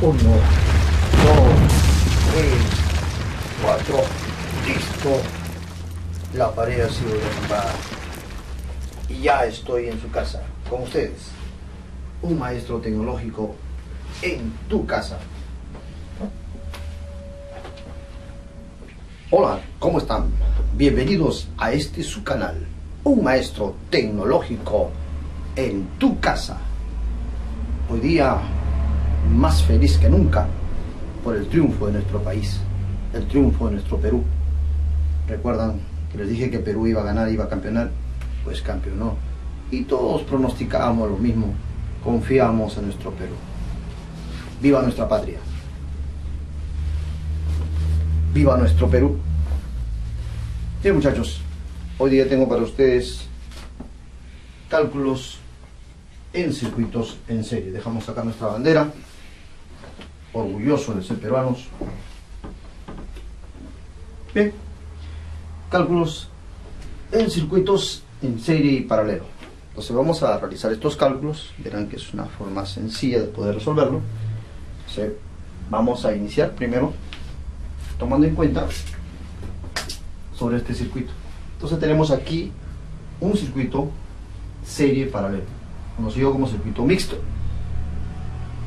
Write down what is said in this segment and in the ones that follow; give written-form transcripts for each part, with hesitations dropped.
1, 2, 3, 4. Listo. La pared ha sido derrumbada. Y ya estoy en su casa, con ustedes. Un maestro tecnológico en tu casa. Hola, ¿cómo están? Bienvenidos a este su canal. Un maestro tecnológico en tu casa. Hoy día más feliz que nunca por el triunfo de nuestro país, el triunfo de nuestro Perú. ¿Recuerdan que les dije que Perú iba a ganar, iba a campeonar? Pues campeonó. Y todos pronosticábamos lo mismo, confiábamos en nuestro Perú. ¡Viva nuestra patria! ¡Viva nuestro Perú! Bien, muchachos, hoy día tengo para ustedes cálculos en circuitos en serie. Dejamos acá nuestra bandera, orgulloso de ser peruanos. Bien, cálculos en circuitos en serie y paralelo. Entonces vamos a realizar estos cálculos. Verán que es una forma sencilla de poder resolverlo. Entonces, vamos a iniciar primero tomando en cuenta sobre este circuito. Entonces tenemos aquí un circuito serie paralelo, conocido como circuito mixto.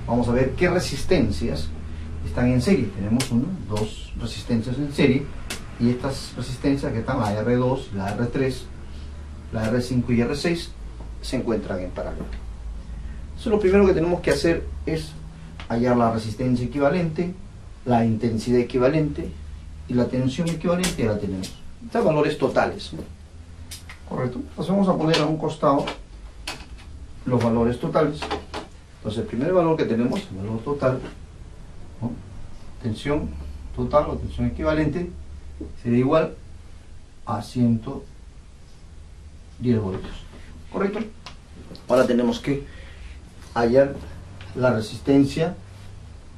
Vamos a ver qué resistencias están en serie. Tenemos dos resistencias en serie, y estas resistencias que están, la R2, la R3, la R5 y R6, se encuentran en paralelo. Entonces lo primero que tenemos que hacer es hallar la resistencia equivalente, la intensidad equivalente y la tensión equivalente. Ya la tenemos. Estos valores totales, ¿no? Correcto. Entonces vamos a poner a un costado los valores totales. Entonces el primer valor que tenemos, el valor total, ¿no? Tensión total o tensión equivalente, sería igual a 110 voltios. ¿Correcto? Ahora tenemos que hallar la resistencia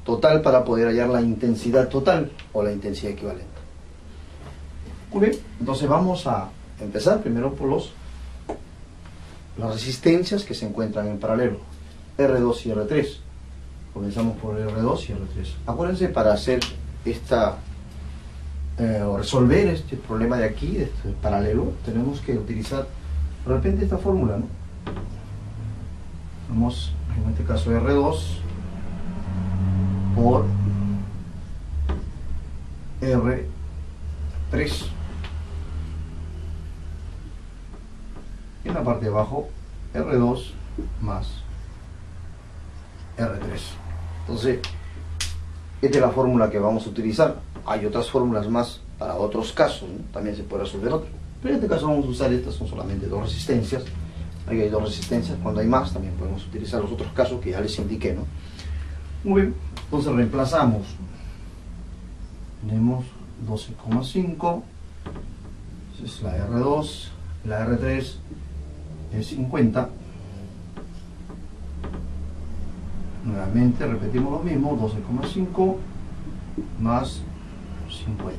total para poder hallar la intensidad total o la intensidad equivalente. Muy bien, entonces vamos a empezar primero por las resistencias que se encuentran en paralelo, R2 y R3. Comenzamos por R2 y R3. Acuérdense, para hacer o resolver este problema de aquí, de este paralelo, tenemos que utilizar de repente esta fórmula, ¿no? Vamos, en este caso, R2 por R3, y en la parte de abajo R2 más R3. Entonces esta es la fórmula que vamos a utilizar. Hay otras fórmulas más para otros casos, ¿no? También se puede resolver otro, pero en este caso vamos a usar estas. Son solamente dos resistencias. Aquí hay dos resistencias. Cuando hay más también podemos utilizar los otros casos que ya les indiqué, ¿no? Muy bien, entonces reemplazamos. Tenemos 12,5. Es la R2, la R3 es 50. Nuevamente repetimos lo mismo, 12,5 más 50.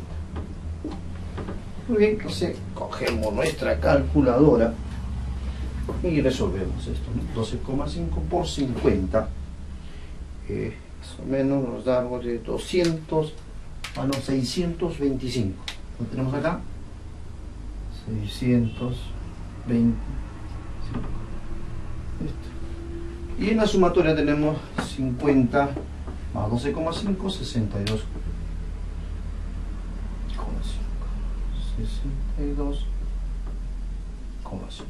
Muy bien, entonces cogemos nuestra calculadora y resolvemos esto, ¿no? 12,5 por 50, más o menos nos da algo de 625. Lo tenemos acá, 625. Y en la sumatoria tenemos 50 más 12,5, 62,5. 62,5.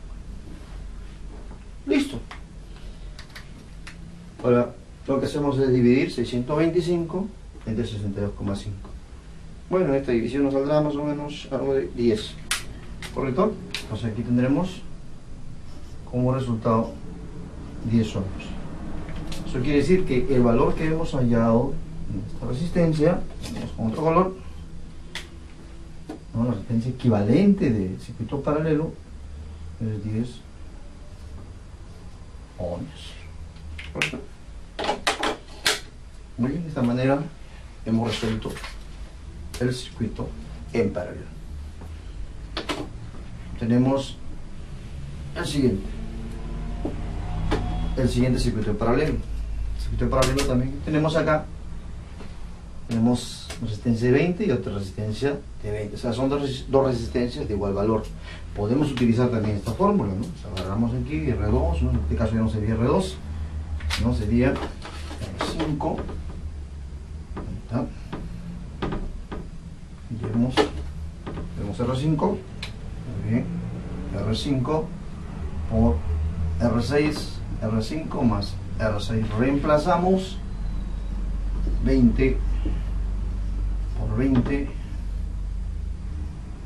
Listo. Ahora lo que hacemos es dividir 625 entre 62,5. Bueno, esta división nos saldrá más o menos algo de 10. ¿Correcto? Entonces aquí tendremos como resultado 10 ohms. Eso quiere decir que el valor que hemos hallado en esta resistencia, vamos con otro valor, ¿no? La resistencia equivalente de circuito paralelo es 10 ohms. ¿Correcto? Muy bien, de esta manera hemos resuelto el circuito en paralelo. Tenemos el siguiente circuito en paralelo. El circuito en paralelo también tenemos acá tenemos resistencia de 20 y otra resistencia de 20. O sea, son dos resistencias de igual valor. Podemos utilizar también esta fórmula, ¿no? O sea, agarramos aquí R2, ¿no? En este caso ya no sería R2, sino sería R5. Ahí está. Y vemos R5, muy bien, R5 por R6, R5 más R6. Reemplazamos 20 por 20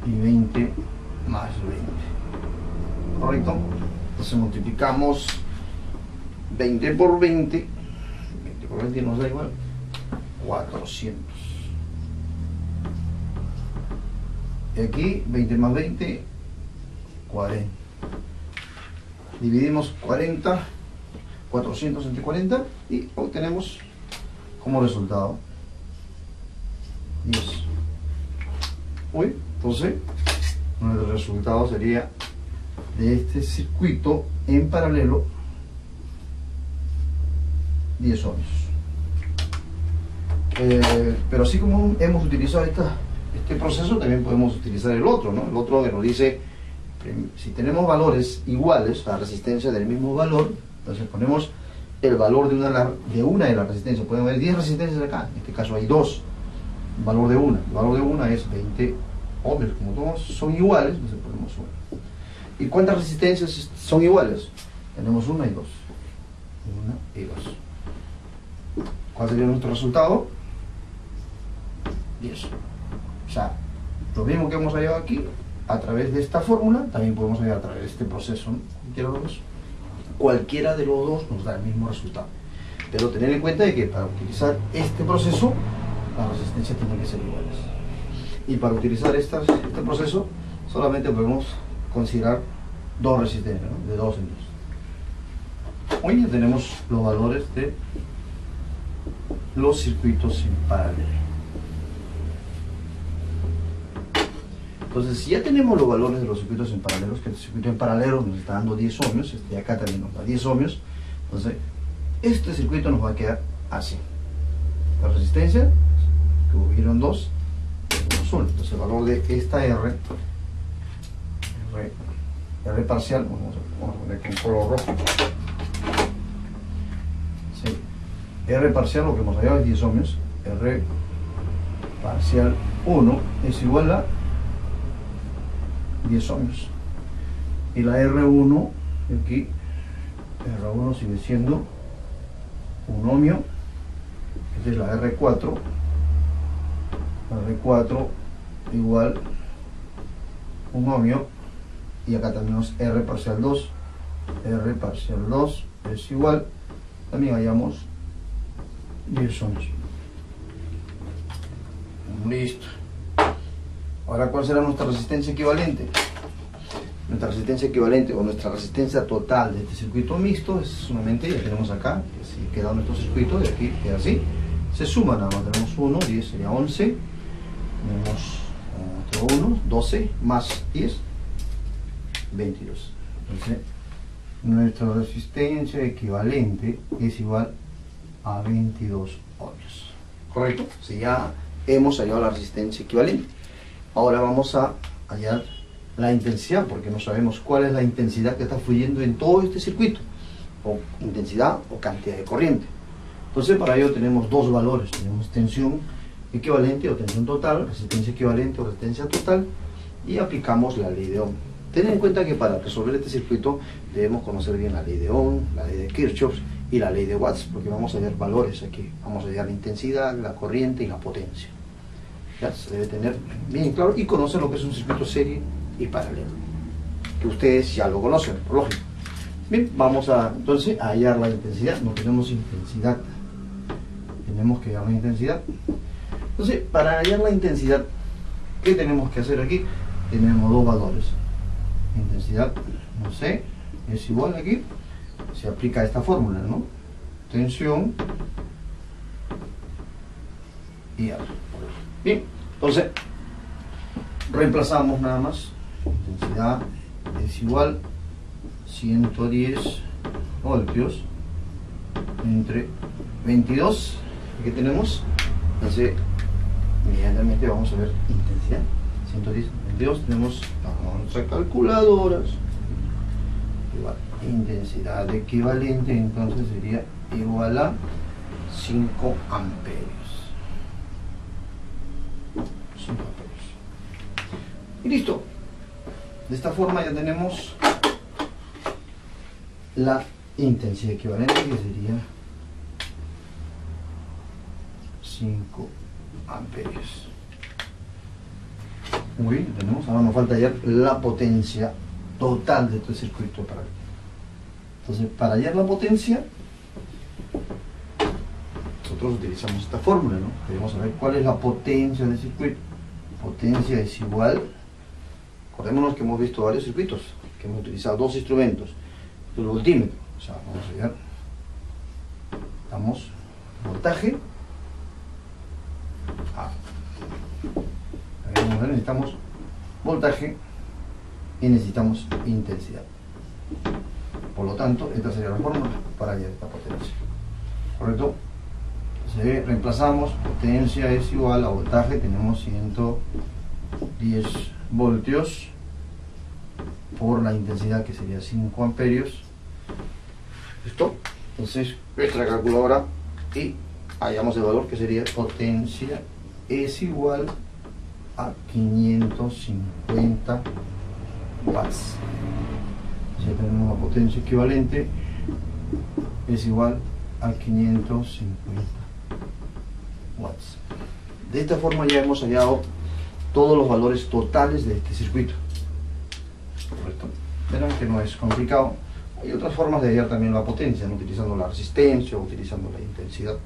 y 20 más 20, ¿correcto? Entonces multiplicamos 20 por 20, 20 por 20 nos da igual 400. Y aquí 20 más 20, 40. Dividimos 400 entre 40 y obtenemos como resultado 10. Entonces nuestro resultado sería de este circuito en paralelo 10 ohmios. Pero así como hemos utilizado este proceso, también podemos utilizar el otro, ¿no? El otro que nos dice, si tenemos valores iguales, la resistencia del mismo valor, entonces ponemos el valor de una de las resistencias. Pueden haber 10 resistencias acá, en este caso hay 2, el valor de una. El valor de una es 20 ohmios, como todos son iguales, entonces ponemos 1. ¿Y cuántas resistencias son iguales? Tenemos 1 y 2. 1 y 2. ¿Cuál sería nuestro resultado? 10. O sea, lo mismo que hemos hallado aquí, a través de esta fórmula, también podemos hallar a través de este proceso, ¿no? Cualquiera de los dos nos da el mismo resultado. Pero tener en cuenta de que para utilizar este proceso, las resistencias tienen que ser iguales. Y para utilizar este proceso, solamente podemos considerar dos resistencias, ¿no? De 2 en 2. Hoy ya tenemos los valores de los circuitos en paralelo. Entonces, si ya tenemos los valores de los circuitos en paralelos, que el circuito en paralelo nos está dando 10 ohmios, este de acá también nos da 10 ohmios, entonces este circuito nos va a quedar así. La resistencia, que hubieron 2, tenemos 1. Entonces el valor de esta R parcial, vamos a poner con color rojo. Sí. R parcial, lo que hemos hallado es 10 ohmios. R parcial 1 es igual a 10 ohmios. Y la R1, aquí, R1 sigue siendo 1 ohmio. Esta es la R4. La R4 igual 1 ohmio. Y acá tenemos R parcial 2. R parcial 2 es igual, también hallamos 10 ohmios. Listo. Ahora, ¿cuál será nuestra resistencia equivalente? Nuestra resistencia equivalente o nuestra resistencia total de este circuito mixto es solamente, ya tenemos acá, que si queda nuestro circuito, de aquí queda así, se suma nada más, tenemos 1, 10 sería 11, tenemos otro 1, 12, más 10, 22. Entonces, nuestra resistencia equivalente es igual a 22 ohmios. ¿Correcto? Si ya hemos hallado la resistencia equivalente. Ahora vamos a hallar la intensidad, porque no sabemos cuál es la intensidad que está fluyendo en todo este circuito, o intensidad o cantidad de corriente. Entonces, para ello tenemos dos valores: tenemos tensión equivalente o tensión total, resistencia equivalente o resistencia total, y aplicamos la ley de Ohm. Ten en cuenta que para resolver este circuito debemos conocer bien la ley de Ohm, la ley de Kirchhoff y la ley de Watts, porque vamos a hallar valores aquí. Vamos a hallar la intensidad, la corriente y la potencia. Ya se debe tener bien claro y conocer lo que es un circuito serie y paralelo, que ustedes ya lo conocen, por lógico. Bien, vamos a entonces a hallar la intensidad. No tenemos intensidad, tenemos que hallar la intensidad. Entonces, para hallar la intensidad, ¿qué tenemos que hacer aquí? Tenemos dos valores. Intensidad, no sé, es igual aquí, se aplica esta fórmula, ¿no? Tensión y R. Bien, entonces reemplazamos nada más. Intensidad es igual 110 voltios entre 22 que tenemos, hace inmediatamente vamos a ver intensidad. 110, 22, tenemos nuestra calculadora. Igual, intensidad equivalente, entonces sería igual a 5 amperios. 5 amperios. Y listo. De esta forma ya tenemos la intensidad equivalente, que sería 5 amperios. Muy bien, tenemos. Ahora nos falta hallar la potencia total de este circuito paralelo. Entonces, para hallar la potencia, nosotros utilizamos esta fórmula, ¿no? Queremos saber cuál es la potencia del circuito. Potencia es igual, acordémonos que hemos visto varios circuitos, que hemos utilizado dos instrumentos, el voltímetro, o sea, vamos a hallar, damos voltaje, necesitamos voltaje y necesitamos intensidad. Por lo tanto, esta sería la fórmula para hallar esta potencia. ¿Correcto? Entonces, reemplazamos, potencia es igual a voltaje, tenemos 110 voltios por la intensidad, que sería 5 amperios. ¿Listo? Entonces, nuestra calculadora y hallamos el valor, que sería potencia es igual a 550 watts. Si tenemos una potencia equivalente, es igual a 550 watts. De esta forma ya hemos hallado todos los valores totales de este circuito. Correcto. Verán que no es complicado. Hay otras formas de hallar también la potencia, ¿no? Utilizando la resistencia o utilizando la intensidad.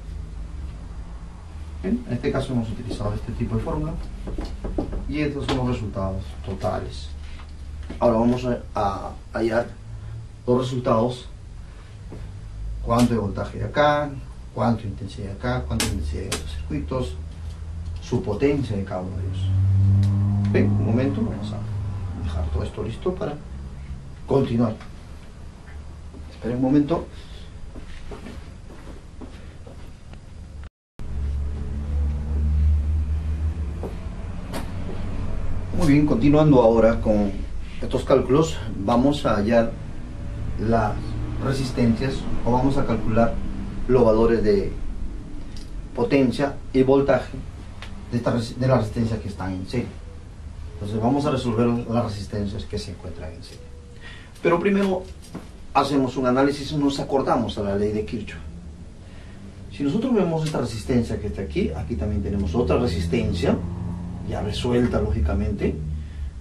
Bien, en este caso hemos utilizado este tipo de fórmula y estos son los resultados totales. Ahora vamos a hallar los resultados: cuánto de voltaje de acá, cuánto de intensidad de acá, cuánto de intensidad de estos circuitos, su potencia de cada uno de ellos. Bien, un momento, vamos a dejar todo esto listo para continuar. Esperen un momento. Muy bien, continuando ahora con estos cálculos, vamos a hallar las resistencias, o vamos a calcular los valores de potencia y voltaje de las resistencias que están en serie. Entonces vamos a resolver las resistencias que se encuentran en serie. Pero primero hacemos un análisis y nos acordamos a la ley de Kirchhoff. Si nosotros vemos esta resistencia que está aquí, aquí también tenemos otra resistencia, ya resuelta lógicamente,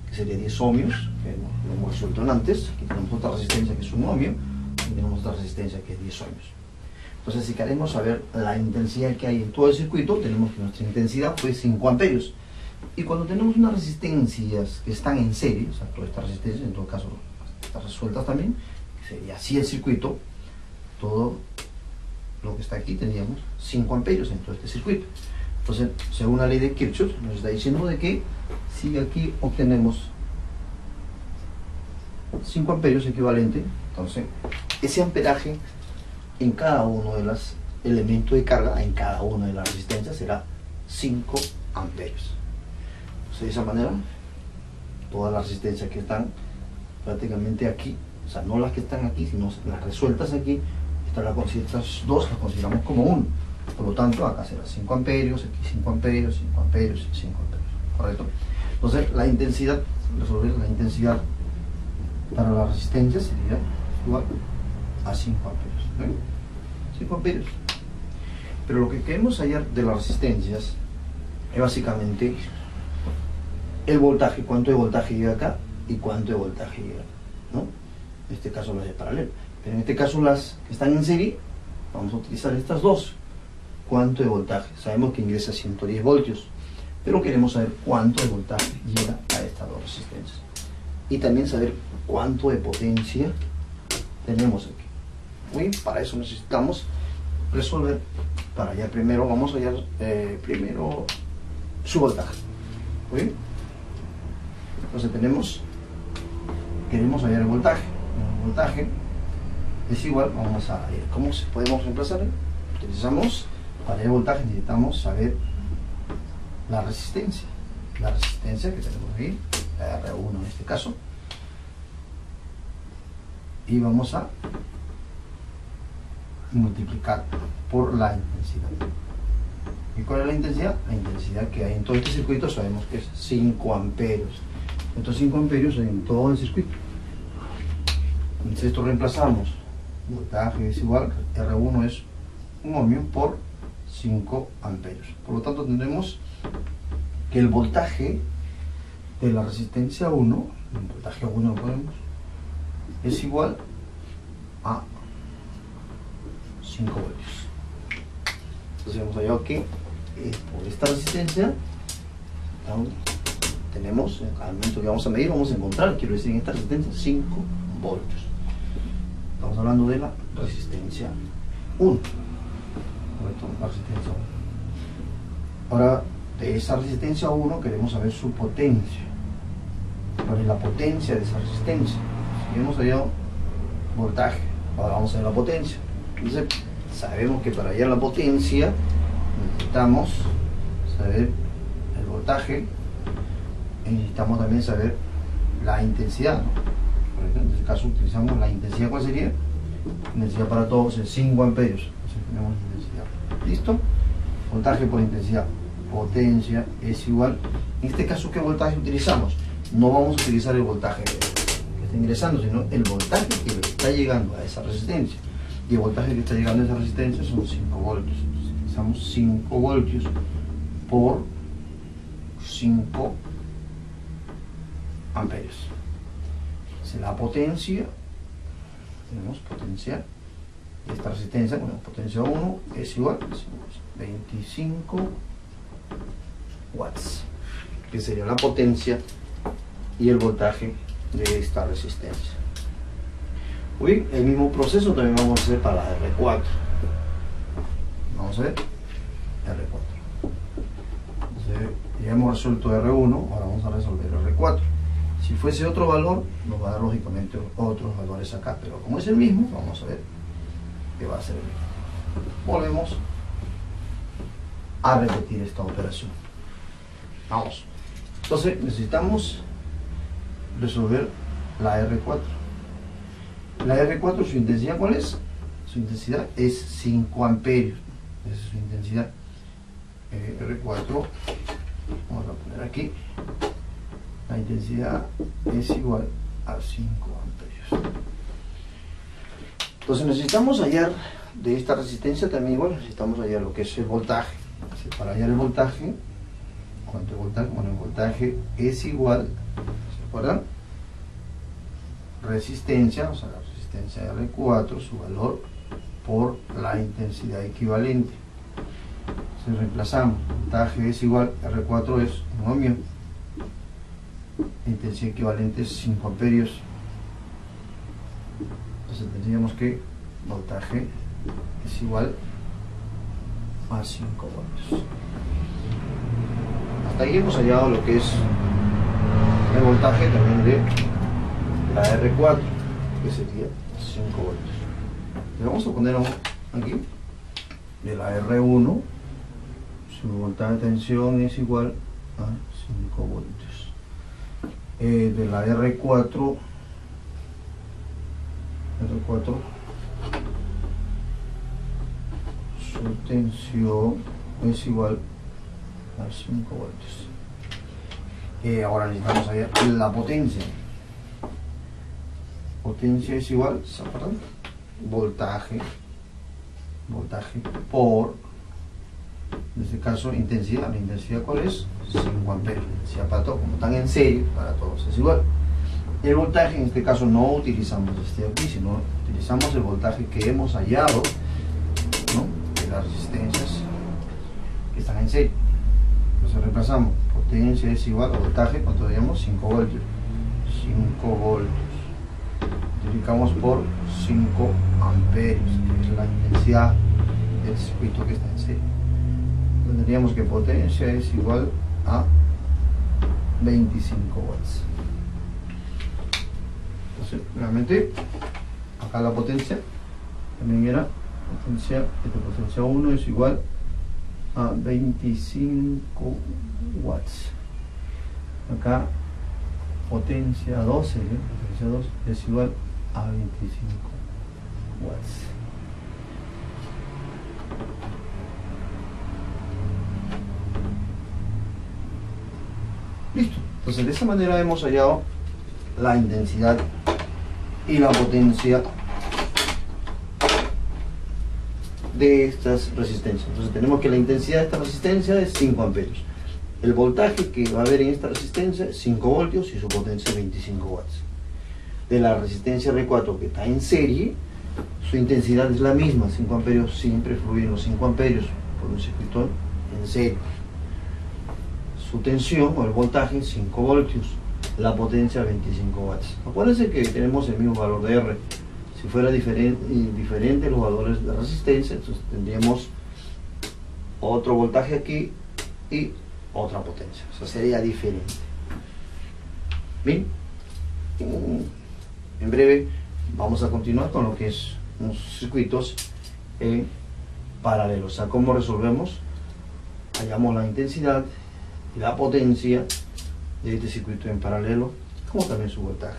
que sería 10 ohmios, que lo hemos resuelto antes. Aquí tenemos otra resistencia que es 1 ohmio, y tenemos otra resistencia que es 10 ohmios. Entonces, si queremos saber la intensidad que hay en todo el circuito, tenemos que nuestra intensidad fue 5 amperios. Y cuando tenemos unas resistencias que están en serie, o sea, todas estas resistencias, en todo caso estas resueltas también, sería así el circuito, todo lo que está aquí, tendríamos 5 amperios en todo este circuito. Entonces, según la ley de Kirchhoff, nos está diciendo de que si aquí obtenemos 5 amperios equivalente, entonces ese amperaje en cada uno de los elementos de carga, en cada una de las resistencias, será 5 amperios. Entonces, de esa manera, todas las resistencias que están prácticamente aquí, o sea, no las que están aquí, sino las resueltas aquí, estas dos las consideramos como 1. Por lo tanto, acá será 5 amperios, aquí 5 amperios, 5 amperios y 5 amperios. ¿Correcto? Entonces, la intensidad, resolver la intensidad para la resistencia sería igual a 5 amperios. ¿Ven? 5 amperios. Pero lo que queremos hallar de las resistencias es básicamente el voltaje, cuánto de voltaje llega acá y cuánto de voltaje llega acá, ¿no? En este caso las de paralelo. Pero en este caso las que están en serie, vamos a utilizar estas dos. ¿Cuánto de voltaje? Sabemos que ingresa 110 voltios, pero queremos saber cuánto de voltaje llega a estas dos resistencias. Y también saber cuánto de potencia tenemos aquí. Muy bien, para eso necesitamos resolver. Para allá primero vamos a hallar primero su voltaje. Muy bien. Entonces queremos hallar el voltaje. El voltaje es igual, vamos a ver cómo podemos reemplazar. Utilizamos, para el voltaje necesitamos saber la resistencia que tenemos aquí, la R1 en este caso, y vamos a multiplicar por la intensidad. ¿Y cuál es la intensidad? La intensidad que hay en todo este circuito sabemos que es 5 amperios. Estos 5 amperios en todo el circuito. Entonces esto reemplazamos. Voltaje es igual, R1 es un ohmio por 5 amperios. Por lo tanto tendremos que el voltaje de la resistencia 1, el voltaje 1 lo ponemos, es igual a 5 voltios. Entonces hemos hallado que por esta resistencia tenemos, en cada momento que vamos a medir, vamos a encontrar, quiero decir, en esta resistencia 5 voltios. Estamos hablando de la resistencia 1. La resistencia 1. Ahora, de esa resistencia 1 queremos saber su potencia. ¿Cuál es la potencia de esa resistencia? Si hemos hallado voltaje, ahora vamos a ver la potencia. Entonces, sabemos que para hallar la potencia necesitamos saber el voltaje y necesitamos también saber la intensidad, ¿no? Por ejemplo, en este caso utilizamos la intensidad. ¿Cuál sería? Intensidad para todos es 5 amperios. Entonces tenemos intensidad. ¿Listo? Voltaje por intensidad. Potencia es igual. En este caso, ¿qué voltaje utilizamos? No vamos a utilizar el voltaje que está ingresando, sino el voltaje que le está llegando a esa resistencia. Y el voltaje que está llegando a esa resistencia son 5 voltios. Entonces, utilizamos 5 voltios por 5 amperios. Entonces, la potencia, tenemos potencia de esta resistencia, bueno, potencia 1 es igual a 25 watts, que sería la potencia y el voltaje de esta resistencia. Muy bien, el mismo proceso también vamos a hacer para la R4. Vamos a ver R4. Entonces, ya hemos resuelto R1, ahora vamos a resolver R4. Si fuese otro valor, nos va a dar lógicamente otros valores acá, pero como es el mismo, vamos a ver que va a ser el mismo. Volvemos a repetir esta operación. Vamos. Entonces necesitamos resolver la R4. La R4, su intensidad, ¿cuál es? Su intensidad es 5 amperios. Esa es su intensidad. R4, vamos a poner aquí. La intensidad es igual a 5 amperios. Entonces necesitamos hallar de esta resistencia también igual, necesitamos hallar lo que es el voltaje. Entonces, para hallar el voltaje, ¿cuánto es el voltaje? Bueno, el voltaje es igual, ¿se acuerdan? Resistencia, o sea, la resistencia R4, su valor por la intensidad equivalente. Entonces reemplazamos, voltaje es igual, R4 es un ohmio, intensidad equivalente es 5 amperios. Entonces tendríamos que voltaje es igual a 5 voltios. Hasta ahí hemos hallado lo que es el voltaje también de la R4, que sería 5 voltios. Le vamos a poner aquí de la R1, su voltaje de tensión es igual a 5 voltios. De la R4, su tensión es igual a 5 voltios. Ahora necesitamos hallar la potencia. Potencia es igual, ¿se acuerdan? Voltaje por, en este caso, intensidad. ¿La intensidad cuál es? 5 amperios. Intensidad para todos, como están en serie, para todos es igual. El voltaje, en este caso, no utilizamos este aquí, sino utilizamos el voltaje que hemos hallado, ¿no?, de las resistencias que están en serie. Entonces reemplazamos, potencia es igual a voltaje, ¿cuánto digamos? 5 voltios. 5 voltios. Multiplicamos por 5 amperios, que es la intensidad del circuito que está en serie. Entonces tendríamos que potencia es igual a 25 watts. Entonces, realmente, acá la potencia también era potencia 1 es igual a 25 watts. Acá potencia 12, potencia 2 es igual a 25 watts. Listo. Entonces de esa manera hemos hallado la intensidad y la potencia de estas resistencias. Entonces tenemos que la intensidad de esta resistencia es 5 amperios. El voltaje que va a haber en esta resistencia es 5 voltios y su potencia es 25 watts. De la resistencia R4 que está en serie, su intensidad es la misma, 5 amperios, siempre fluyen los 5 amperios por un circuito en serie. Su tensión o el voltaje 5 voltios, la potencia 25 watts. Acuérdense que tenemos el mismo valor de R. Si fuera diferente los valores de resistencia, entonces tendríamos otro voltaje aquí y otra potencia. O sea, sería diferente. Bien, en breve vamos a continuar con lo que es unos circuitos en paralelo. O sea, cómo resolvemos, hallamos la intensidad y la potencia de este circuito en paralelo, como también su voltaje.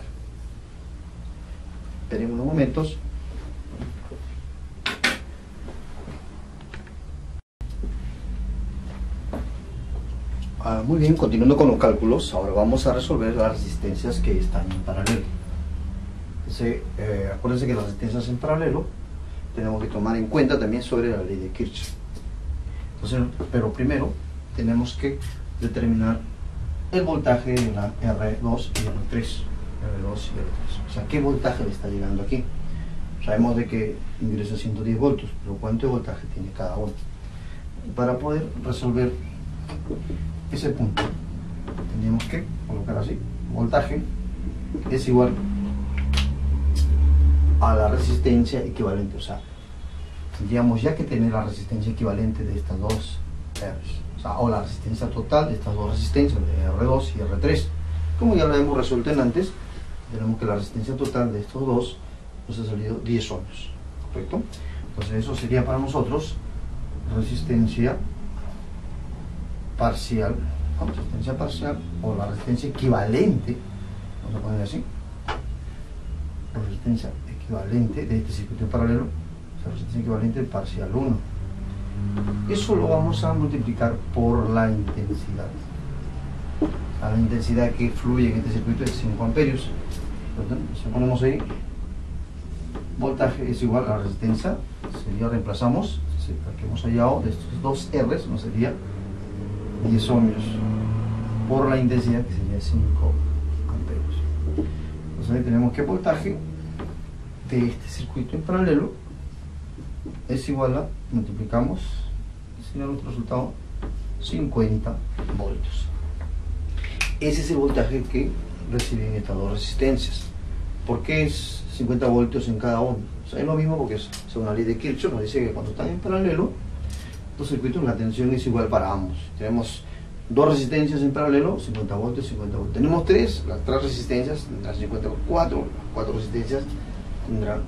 Esperemos unos momentos. Muy bien, continuando con los cálculos, ahora vamos a resolver las resistencias que están en paralelo. Entonces, acuérdense que las resistencias en paralelo tenemos que tomar en cuenta también sobre la ley de Kirchhoff. Entonces, pero primero tenemos que determinar el voltaje de la R2 y R3. R2 y R3. O sea, ¿qué voltaje le está llegando aquí? Sabemos de que ingresa 110 voltios, pero ¿cuánto de voltaje tiene cada uno? Para poder resolver ese punto, tendríamos que colocar así: voltaje es igual a la resistencia equivalente. O sea, tendríamos ya que tener la resistencia equivalente de estas dos R's. O sea, o la resistencia total de estas dos resistencias, de R2 y R3. Como ya lo hemos resuelto en antes, tenemos que la resistencia total de estos dos nos ha salido 10 ohmios, ¿correcto? Entonces eso sería para nosotros resistencia parcial, o la resistencia equivalente, vamos a poner así, la resistencia equivalente de este circuito en paralelo, o sea, resistencia equivalente parcial 1. Eso lo vamos a multiplicar por la intensidad. A la intensidad que fluye en este circuito es 5 amperios. Entonces ponemos ahí, voltaje es igual a la resistencia, sería, reemplazamos, que hemos hallado de estos dos R's, nos sería 10 ohmios por la intensidad, que sería 5 amperios. Entonces ahí tenemos que el voltaje de este circuito en paralelo es igual a, multiplicamos, sería nuestro resultado, 50 voltios. Ese es el voltaje que reciben estas dos resistencias. ¿Por qué es 50 voltios en cada uno? O sea, es lo mismo porque según la ley de Kirchhoff nos dice que cuando están en paralelo los circuitos, la tensión es igual para ambos. Tenemos dos resistencias en paralelo, 50 voltios, 50 voltios. Tenemos las tres resistencias, tendrán 50 voltios, cuatro resistencias tendrán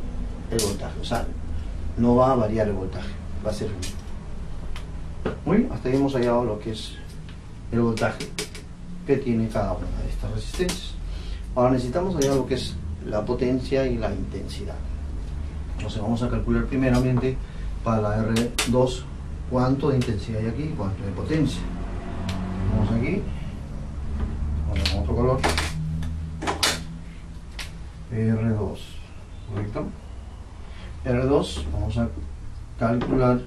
el voltaje. O sea, no va a variar el voltaje, va a ser el mismo. Muy bien, hasta ahí hemos hallado lo que es el voltaje que tiene cada una de estas resistencias. Ahora necesitamos hallar lo que es la potencia y la intensidad. Entonces vamos a calcular primeramente para la R2 cuánto de intensidad hay aquí y cuánto de potencia. Vamos aquí, ponemos otro color, R2, ¿correcto? R2, vamos a calcular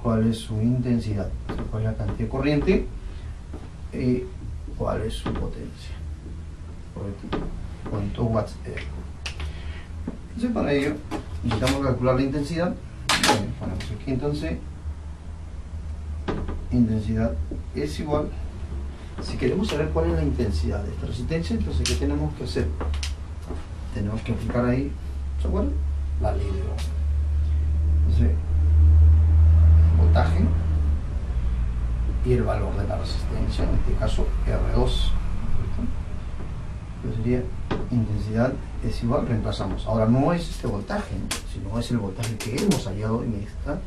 cuál es su intensidad, cuál es la cantidad de corriente y cuál es su potencia, ¿correcto? Cuántos watts es. Entonces para ello necesitamos calcular la intensidad. Bueno, ponemos aquí entonces intensidad es igual, si queremos saber cuál es la intensidad de esta resistencia, entonces ¿qué tenemos que hacer? Tenemos que aplicar ahí, ¿se acuerdan? La ley de Ohm. Entonces, voltaje y el valor de la resistencia, en este caso R2, entonces sería intensidad es igual, reemplazamos. Ahora no es este voltaje, ¿no?, sino es el voltaje que hemos hallado en esta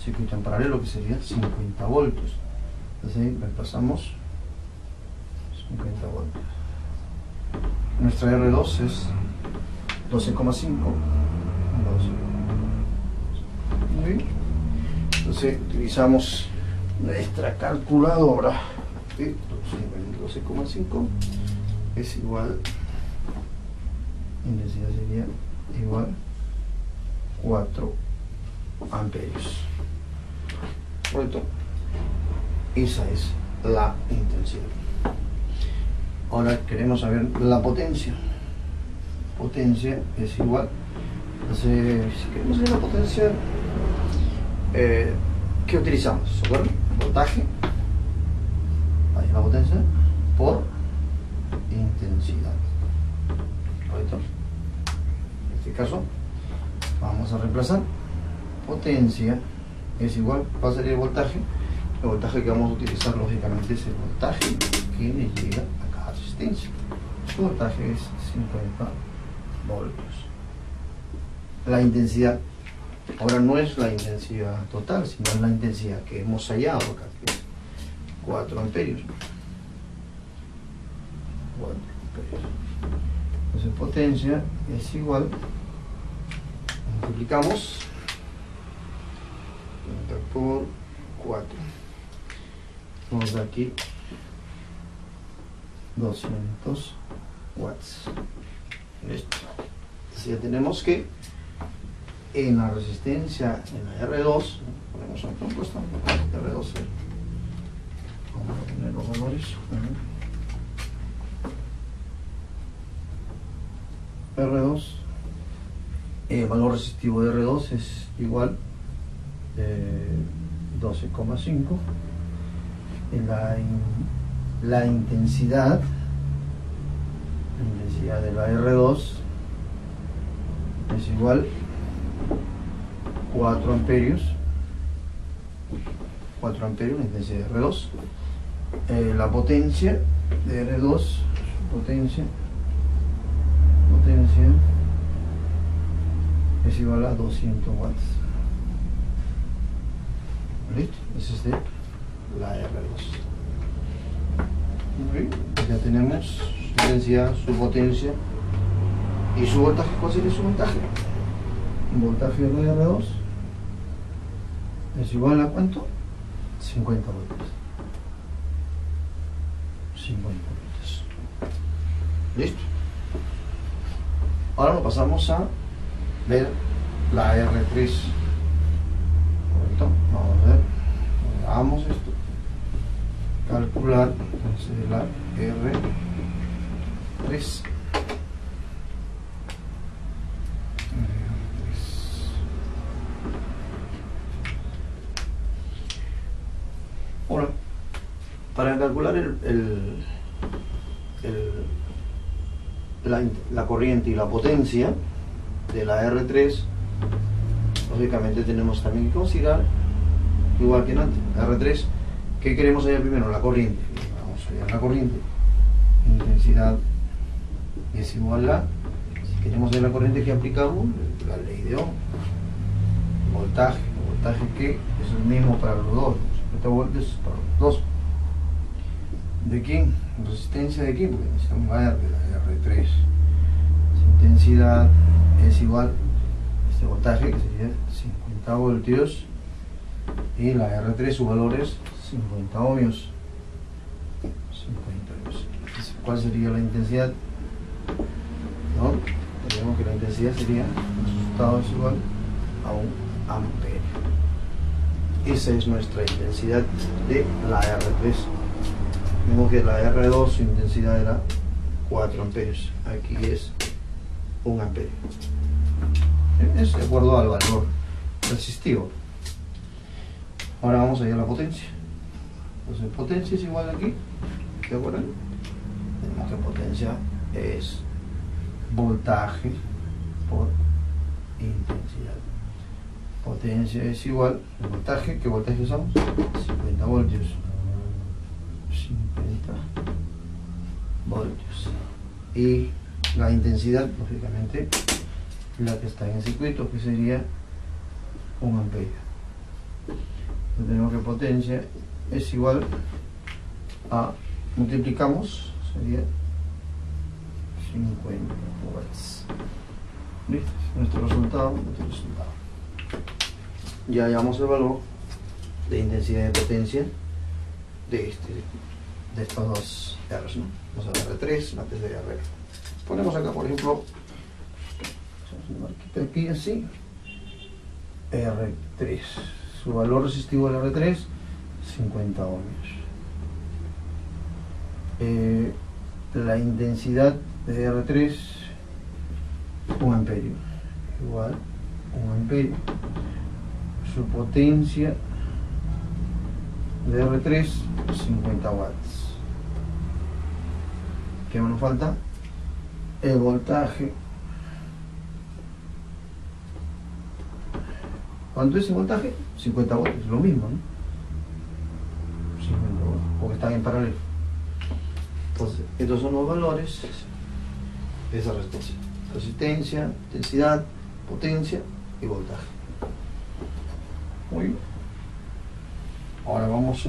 circuito en paralelo, que sería 50 voltios. Entonces ahí reemplazamos 50 voltios. Nuestra R2 es 12,5. Muy bien. Entonces utilizamos nuestra calculadora. 12,5 es igual, intensidad sería igual 4 amperios. ¿Correcto? Esa es la intensidad. Ahora queremos saber la potencia. Potencia es igual. Entonces, si queremos saber la potencia, ¿qué utilizamos? ¿Socorro? Voltaje. Ahí la potencia por intensidad. ¿Correcto? En este caso, vamos a reemplazar. Potencia es igual, va a salir el voltaje. El voltaje que vamos a utilizar, lógicamente, es el voltaje que le llega a cada resistencia. Su voltaje es 50 voltios. La intensidad, ahora no es la intensidad total, sino es la intensidad que hemos hallado acá, que es 4 amperios. 4 amperios. Entonces, potencia es igual, multiplicamos por 4. Vamos aquí 200 watts. Listo. Entonces ya tenemos que en la resistencia, en la R2, ponemos aquí un puesto R2. Vamos a poner los valores. R2, el valor resistivo de R2 es igual 12,5. La intensidad de la R2 es igual 4 amperios. 4 amperios la intensidad de R2. La potencia de R2, potencia es igual a 200 watts. ¿Listo? Esa es de la R2. Muy bien. Ya tenemos su intensidad, su potencia y su voltaje. ¿Cuál sería su voltaje? El voltaje de la R2 es igual a ¿cuánto? 50 voltios. 50 voltios. ¿Listo? Ahora nos pasamos a ver la R3. Correcto. Vamos a ver. Hagamos esto. Calcular entonces la R3. Ahora, para calcular la corriente y la potencia de la R3, lógicamente tenemos también que considerar, igual que en antes, la R3, ¿qué queremos hallar primero? La corriente. Vamos a hallar la corriente. Intensidad es igual a, si queremos hallar la corriente que aplicamos, la ley de Ohm. Voltaje que es el mismo para los dos, 50 voltios para los dos. ¿De quién? ¿Resistencia de quién? Porque necesitamos hallar de la R3. Su intensidad es igual a este voltaje, que sería 50 voltios, y la R3, su valor es 50 ohmios. 50 ohmios. Entonces, ¿cuál sería la intensidad? ¿No? Tenemos que la intensidad sería, el resultado es igual a 1 amperio. Esa es nuestra intensidad de la R3. Vemos que la R2 su intensidad era 4 amperios. Aquí es 1 amperio. Es de acuerdo al valor resistivo. Ahora vamos a ir a la potencia. Entonces potencia es igual aquí. ¿De acuerdo? Tenemos que potencia es voltaje por intensidad. Potencia es igual al voltaje. ¿Qué voltaje usamos? 50 voltios. 50 voltios. Y la intensidad, lógicamente, la que está en el circuito, que sería 1 amperio. Entonces tenemos que potencia es igual a, multiplicamos, sería 50 watts. ¿Listo? Nuestro resultado. Ya hallamos el valor de intensidad de potencia de estos dos R's, ¿no? Vamos a ver R3, la T de R. Ponemos acá, por ejemplo, aquí así, R3. Su valor resistivo del R3, 50 ohmios. La intensidad de R3, 1 amperio, igual 1 amperio. Su potencia de R3, 50 watts. ¿Qué nos falta? El voltaje. ¿Cuánto es el voltaje? 50 voltios, es lo mismo, ¿no? 50 voltios, porque están en paralelo. Entonces, estos son los valores de esa resistencia. Resistencia, intensidad, potencia y voltaje. Muy bien. Ahora vamos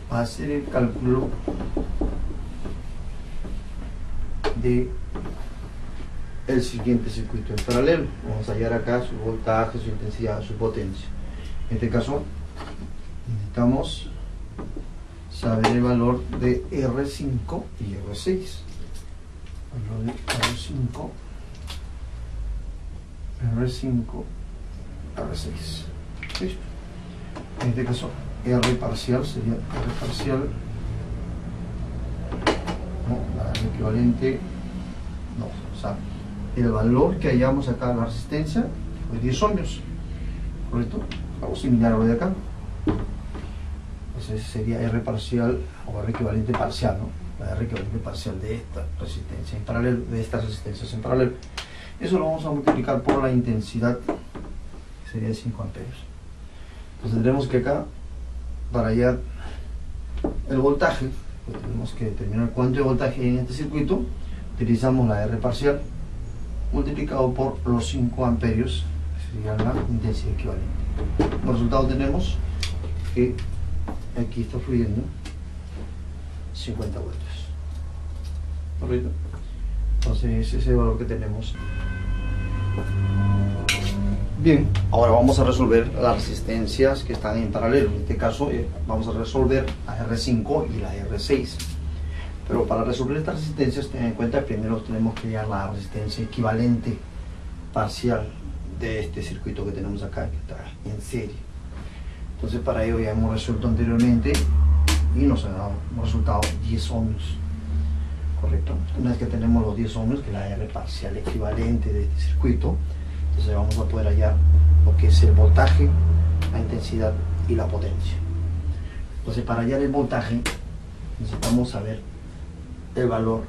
a hacer el cálculo de el siguiente circuito en paralelo. Vamos a hallar acá su voltaje, su intensidad, su potencia. En este caso necesitamos saber el valor de R5 y R6. Valor de R5, R6. ¿Listo? En este caso R parcial sería R parcial, no, la R equivalente, no, o sea, el valor que hallamos acá en la resistencia fue 10 ohmios, ¿correcto? Vamos a similar lo de acá. Entonces sería R parcial o R equivalente parcial, ¿no? La R equivalente parcial de esta resistencia en paralelo, de estas resistencias en paralelo. Eso lo vamos a multiplicar por la intensidad, que sería de 5 amperios. Entonces tendremos que acá, para hallar el voltaje, pues tenemos que determinar cuánto de voltaje hay en este circuito. Utilizamos la R parcial multiplicado por los 5 amperios, que sería la intensidad equivalente. Como resultado tenemos que aquí está fluyendo 50 voltios, ¿correcto? Entonces ese es el valor que tenemos. Bien, ahora vamos a resolver las resistencias que están en paralelo. En este caso vamos a resolver la R5 y la R6. Pero para resolver estas resistencias, ten en cuenta que primero tenemos que hallar la resistencia equivalente parcial de este circuito que tenemos acá, que está en serie. Entonces para ello ya hemos resuelto anteriormente y nos ha dado un resultado 10 ohmios, correcto. Una vez que tenemos los 10 ohmios, que es la R parcial equivalente de este circuito, entonces vamos a poder hallar lo que es el voltaje, la intensidad y la potencia. Entonces para hallar el voltaje necesitamos saber el valor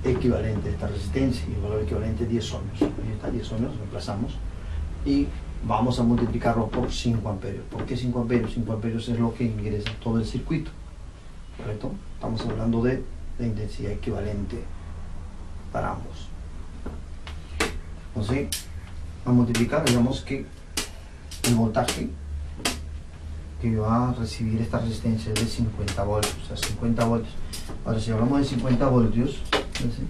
equivalente de esta resistencia, y el valor equivalente es 10 ohmios. Ahí está, 10 ohmios, reemplazamos y vamos a multiplicarlo por 5 amperios. ¿Por qué 5 amperios? 5 amperios es lo que ingresa todo el circuito, ¿correcto? Estamos hablando de la intensidad equivalente para ambos. Entonces, a multiplicar, digamos que el voltaje que va a recibir esta resistencia es de 50 voltios, o sea, 50 voltios. Ahora, si hablamos de 50 voltios, entonces,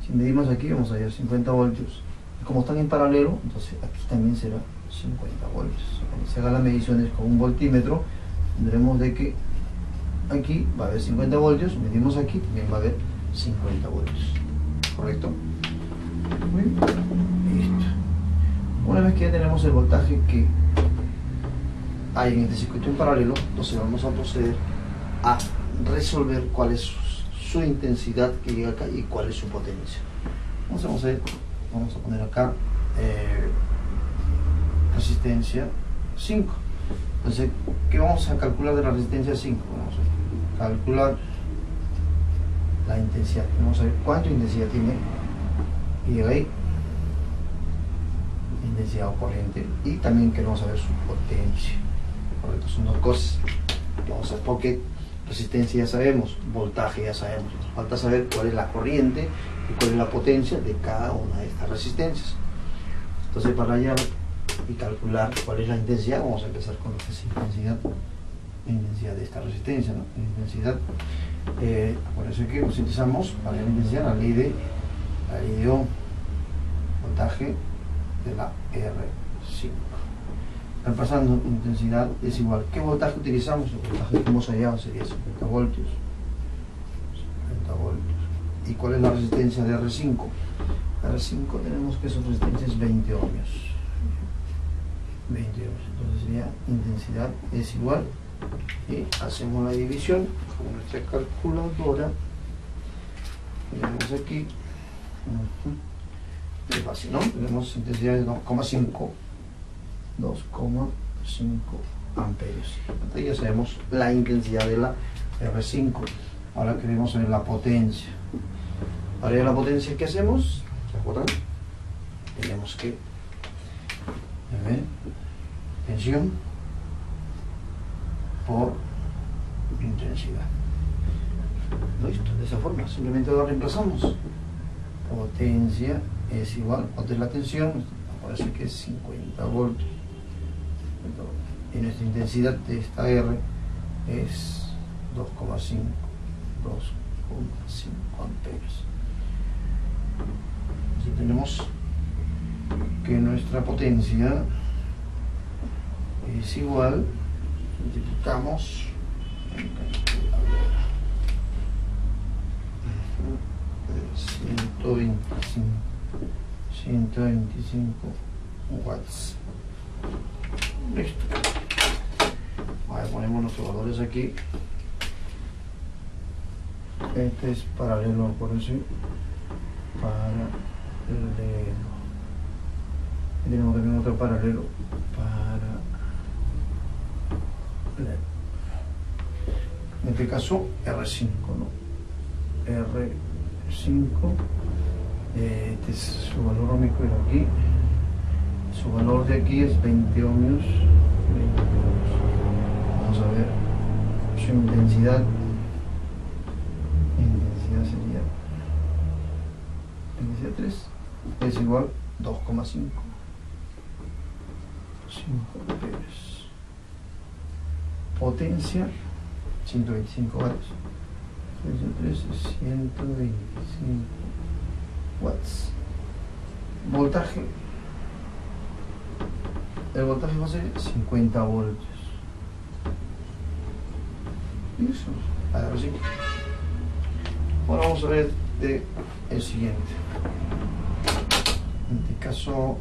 si medimos aquí, vamos a hallar 50 voltios. Como están en paralelo, entonces aquí también será 50 voltios. Cuando se hagan las mediciones con un voltímetro, tendremos de que aquí va a haber 50 voltios, medimos aquí, también va a haber 50 voltios, ¿correcto? Muy bien. Listo. Una vez que ya tenemos el voltaje que hay en este circuito en paralelo, entonces vamos a proceder a resolver cuál es su intensidad que llega acá y cuál es su potencia. Vamos a poner acá resistencia 5. Entonces, ¿qué vamos a calcular de la resistencia 5? Vamos a calcular la intensidad. Vamos a ver cuánta intensidad tiene. Y ahí, intensidad o corriente. Y también queremos saber su potencia. Correcto, son dos cosas. Vamos a ver por qué. Resistencia ya sabemos, voltaje ya sabemos. Nos falta saber cuál es la corriente y cuál es la potencia de cada una de estas resistencias. Entonces, para hallar y calcular cuál es la intensidad, vamos a empezar con lo que es intensidad esta resistencia, ¿no? La intensidad, acuérdense que utilizamos para la intensidad la ley de Ohm, voltaje de la R5. Repasando, intensidad es igual. ¿Qué voltaje utilizamos? El voltaje que hemos hallado sería 50 voltios. 50 voltios. ¿Y cuál es la resistencia de R5? R5 tenemos que su resistencia es 20 ohmios. 20 ohmios. Entonces sería intensidad es igual. Y hacemos la división con nuestra calculadora. Tenemos aquí. Es fácil, ¿no? Tenemos intensidad de 2,5 amperios. Entonces ya sabemos la intensidad de la R5. Ahora queremos saber la potencia. Para la potencia, ¿qué hacemos? ¿Se acuerdan? Tenemos que ver tensión por intensidad. Listo, de esa forma, simplemente lo reemplazamos. Potencia es igual, ¿cuánto es la tensión? Parece que es 50 voltios. Y nuestra intensidad de esta R es 2,5 amperios. Así tenemos que nuestra potencia es igual, multiplicamos 125 watts. Listo. Vale, ponemos nuestros valores aquí. Este es paralelo, por eso paralelo. Y tenemos también otro paralelo paralelo. En este caso R5, ¿no? R5, este es su valor óhmico, era aquí. Su valor de aquí es 20 ohmios. Vamos a ver su intensidad. Sería intensidad 3 es igual 2,5 amperios. Potencia 125 watts. Potencia 3 es 125 watts. Voltaje, el voltaje va a ser 50 voltios. Y eso, ahora sí. Ahora vamos a ver el siguiente. En este caso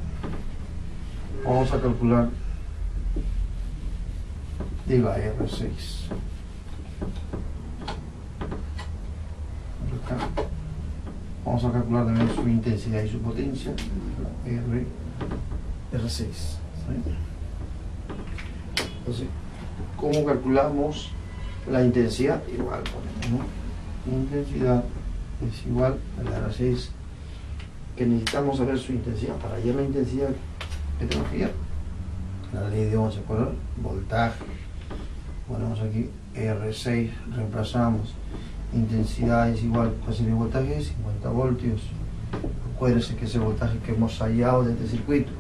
vamos a calcular de la R6. Acá vamos a calcular también su intensidad y su potencia, la R6. Entonces, ¿cómo calculamos la intensidad? Igual ponemos, ¿no? Intensidad es igual a la R6, que necesitamos saber su intensidad. Para hallar la intensidad que tenemos que hallar, la ley de Ohm, ¿se acuerdan? Voltaje, ponemos aquí R6, reemplazamos, intensidad es igual, pues el voltaje es 50 voltios. Acuérdense que ese voltaje que hemos hallado de este circuito,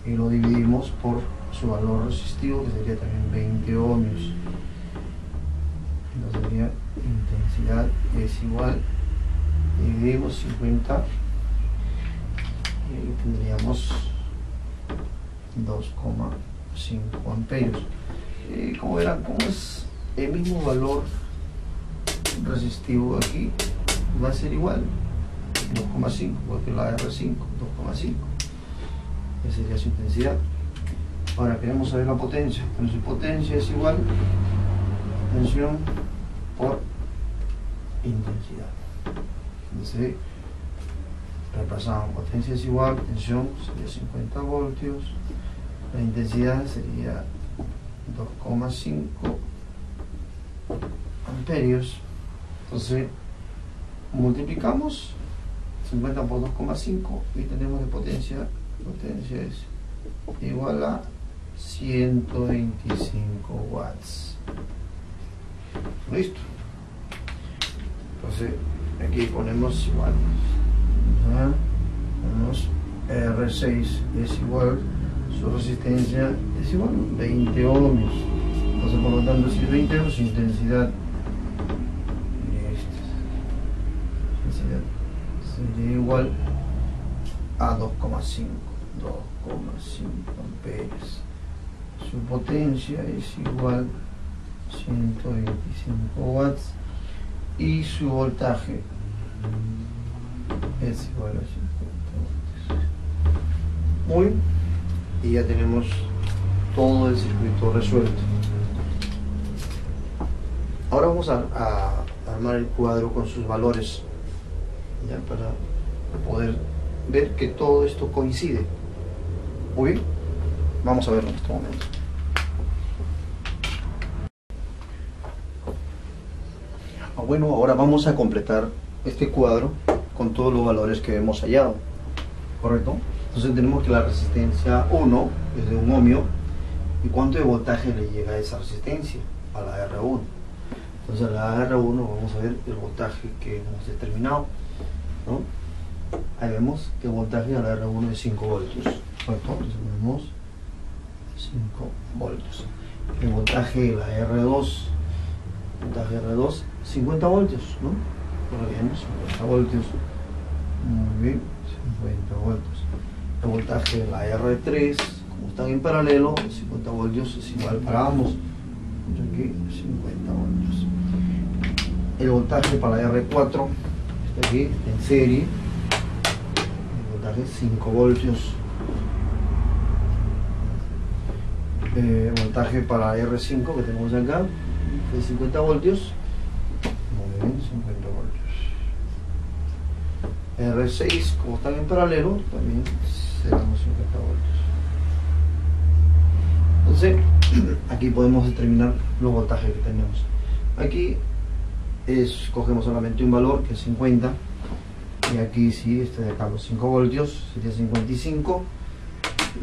y lo dividimos por su valor resistivo, que sería también 20 ohmios. Entonces sería intensidad es igual, dividimos 50 y ahí tendríamos 2,5 amperios. Como verán, como es el mismo valor resistivo aquí, va a ser igual 2,5, porque la R5 2,5, esa sería su intensidad. Ahora queremos saber la potencia. Entonces su potencia es igual tensión por intensidad. Entonces repasamos, potencia es igual, tensión sería 50 voltios, la intensidad sería 2,5 amperios. Entonces multiplicamos 50 por 2,5 y tenemos de potencia es igual a 125 watts. Listo. Entonces aquí ponemos igual, tenemos R6 es igual, su resistencia es igual 20 ohmios. Entonces, por lo tanto, si es 20 su intensidad sería igual a 2,5 amperes. Su potencia es igual a 125 watts y su voltaje es igual a 50 watts. Muy bien, y ya tenemos todo el circuito resuelto. Ahora vamos a armar el cuadro con sus valores, ya para poder ver que todo esto coincide. Muy bien, vamos a verlo en este momento. Bueno, ahora vamos a completar este cuadro con todos los valores que hemos hallado, ¿correcto? Entonces tenemos que la resistencia 1 es de un ohmio. ¿Y cuánto de voltaje le llega a esa resistencia? A la R1. Entonces a la R1 vamos a ver el voltaje que hemos determinado, ¿no? Ahí vemos que el voltaje a la R1 es 5 voltios, ¿correcto? Entonces tenemos 5 voltios. El voltaje de la R2, 50 voltios, ¿no? Por bien, 50 voltios. Muy bien, 50 voltios. El voltaje de la R3, como están en paralelo, 50 voltios es igual para ambos. Aquí 50 voltios. El voltaje para la R4 está aquí en serie. El voltaje es 5 voltios. El voltaje para la R5 que tenemos acá es 50 voltios. Muy bien, 50 voltios. R6, como están en paralelo, también serán los 50 voltios. Entonces, aquí podemos determinar los voltajes que tenemos. Aquí cogemos solamente un valor que es 50, y aquí sí, este de acá los 5 voltios sería 55,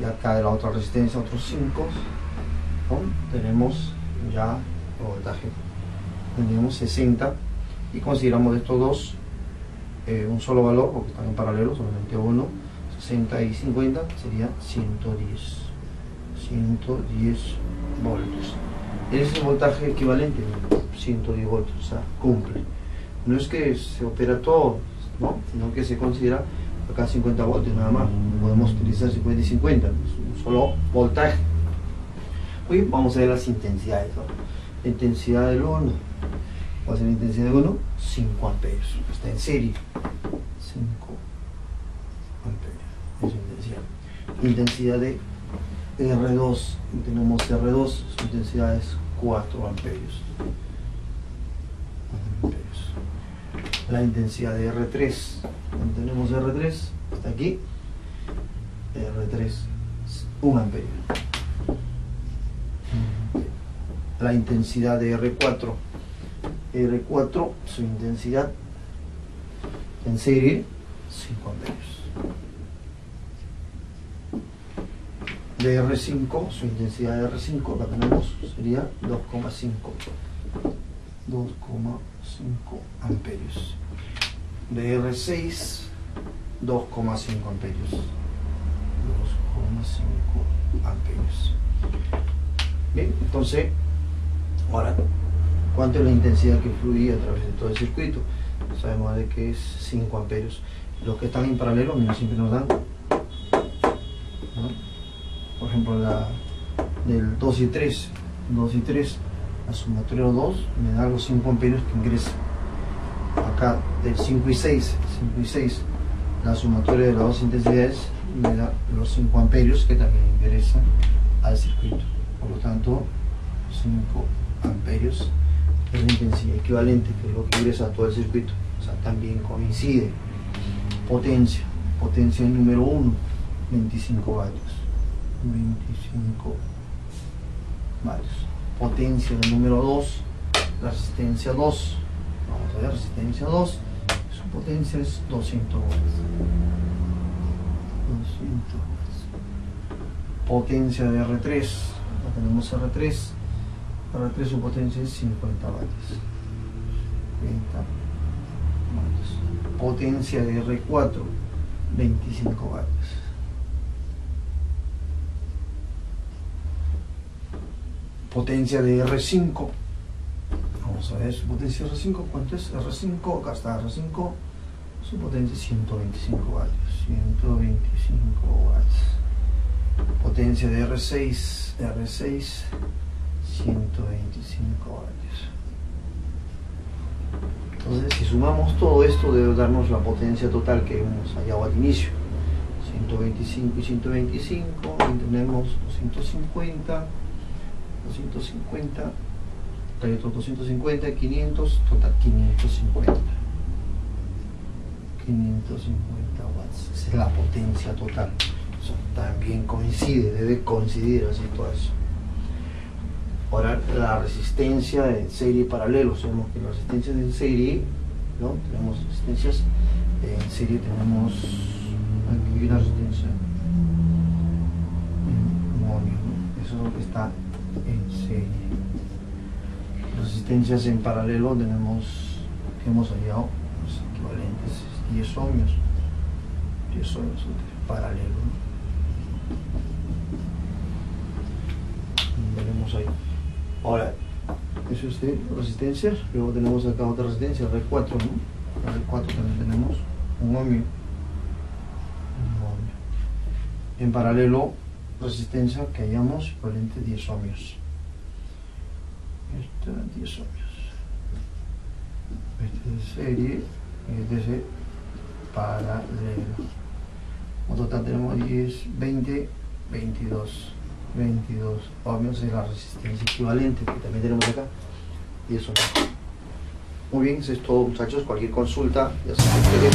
y acá de la otra resistencia otros 5, ¿no? Tenemos ya el voltaje, tendríamos 60, y consideramos estos dos un solo valor porque están en paralelo, solamente uno. 60 y 50 sería 110 voltios. Ese es el voltaje equivalente, 110 voltios, o sea, cumple. No es que se opera todo, ¿no? Sino que se considera acá 50 voltios nada más. Podemos utilizar 50 y 50, es un solo voltaje. Hoy vamos a ver las intensidades, ¿no? La intensidad del 1, ¿cuál es la intensidad del 1? 5 amperios, está en serie. 5 amperios es su intensidad. Intensidad de R2, tenemos R2, su intensidad es 4 amperios. La intensidad de R3, tenemos R3, está aquí. R3 es 1 amperio. La intensidad de R4, su intensidad en serie 5 amperios. De R5, su intensidad de R5 la tenemos, sería 2,5 amperios. De R6, 2,5 amperios. 2,5 amperios. Bien, entonces, ahora, ¿cuánto es la intensidad que fluye a través de todo el circuito? Sabemos de que es 5 amperios. Los que están en paralelo, mira, siempre nos dan, ¿no? Por ejemplo, del 2 y 3, la sumatoria de 2 me da los 5 amperios que ingresan. Acá del 5 y 6, la sumatoria de las dos intensidades me da los 5 amperios que también ingresan al circuito. Por lo tanto, 5 amperios es la intensidad equivalente, que es lo que ingresa a todo el circuito. O sea, también coincide. Potencia número 1, 25 vatios. 25 vatios. Potencia del número 2, la resistencia 2. Vamos a ver, resistencia 2, su potencia es 200 watts. 200 watts. Potencia de R3, ya tenemos R3. R3 su potencia es 50 vatios. 50 vatios. Potencia de R4, 25 vatios. potencia de R5. Vamos a ver su potencia R5, ¿cuánto es? R5, acá está R5, su potencia es 125 vatios, 125 watts. Potencia de R6, 125 vatios. Entonces, si sumamos todo esto, debe darnos la potencia total que hemos hallado al inicio. 125 y 125, y tenemos 250, hay otros 250, 500, total 550. 550 watts, esa es la potencia total. Eso también coincide, debe coincidir así todo eso. Ahora, la resistencia en serie y paralelo. Sabemos que las resistencias en serie, ¿no? Tenemos resistencias en serie, tenemos aquí una resistencia en ohmio, ¿no? Eso es lo que está en serie. Resistencias en paralelo tenemos, que hemos hallado, los equivalentes 10 ohmios. 10 ohmios en paralelo, ¿no? Veremos ahí. Ahora, eso es de resistencias. Luego tenemos acá otra resistencia, R4, ¿no? R4 también tenemos un ohmio. En paralelo, resistencia que hallamos equivalente 10 ohmios. Esta 10 ohmios. Este es de serie y este es de paralelo. En total tenemos 10, 20, 22 ohmios de la resistencia equivalente, que también tenemos acá, 10 ohmios. Muy bien, eso es todo, muchachos. Cualquier consulta, ya saben que